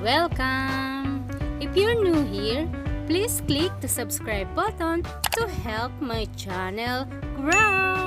Welcome! If you're new here, please click the subscribe button to help my channel grow.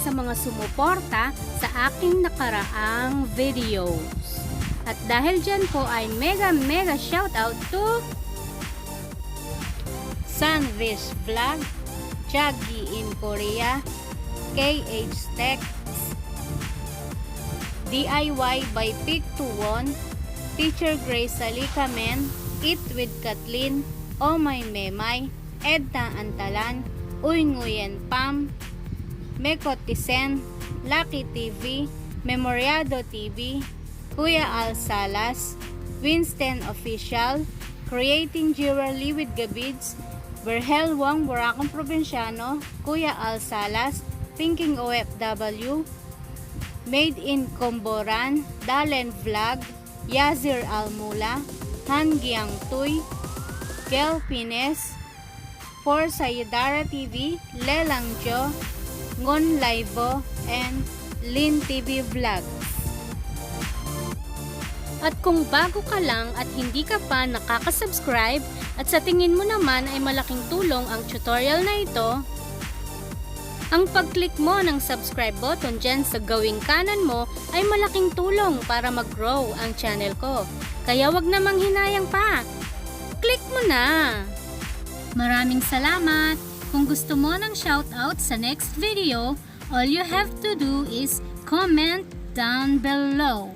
sa mga sumuporta sa aking nakaraang videos. At dahil dyan po ay mega shoutout to Sunfish Vlog, Chaggy in Korea, KH Tech, DIY by Pick to One, Teacher Grace Salikamen, Eat with Kathleen, Oh My Memay, Edna Antalan, Uy Nguyen Pam, Mekotisen, Lucky TV, Memoriado TV, Kuya Al Salas, Winston Official, Creating Jewelry with Gabids, Berhel Wang Burakong Provinciano, Kuya Al Salas, Thinking OFW, Made in Comboran, Dalen Vlog, Yazir Almula, Han Giang Tuy, Kel Pines, For Sayadara TV, Lelang Jo, Ngon Laibo, and Lin TV Vlog. At kung bago ka lang at hindi ka pa nakaka-subscribe at sa tingin mo naman ay malaking tulong ang tutorial na ito, ang pag-click mo ng subscribe button dyan sa gawing kanan mo ay malaking tulong para mag-grow ang channel ko. Kaya wag namang hinayang pa. Click mo na! Maraming salamat! Kung gusto mo ng shoutout sa next video, all you have to do is comment down below.